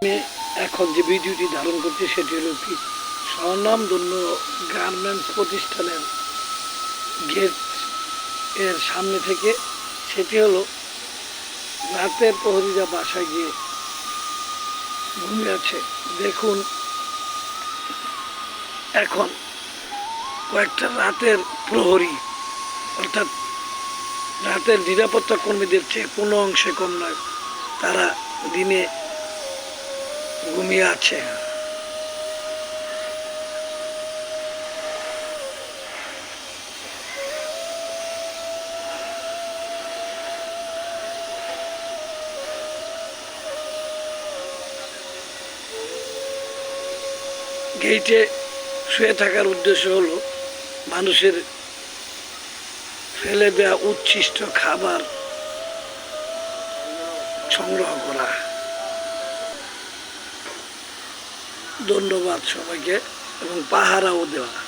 আমি এখন যে ভিডিওটি ধারণ করছি সেটি হলো কি স্বনামধন্য গার্মেন্টস প্রতিষ্ঠানের গেট এর সামনে থেকে। সেটি হলো রাতের প্রহরীরা বাসায় গিয়ে ঘুমিয়ে আছে। দেখুন এখন কয়েকটা রাতের প্রহরী অর্থাৎ রাতের নিরাপত্তা কর্মীদের চেয়ে কোনো অংশে কম নয়, তারা দিনে ঘুমিয়ে আছে। গেইটে শুয়ে থাকার উদ্দেশ্য হলো মানুষের ফেলে দেওয়া উচ্ছিষ্ট খাবার সংগ্রহ করা। ধন্যবাদ সবাইকে এবং পাহারাও দেওয়া।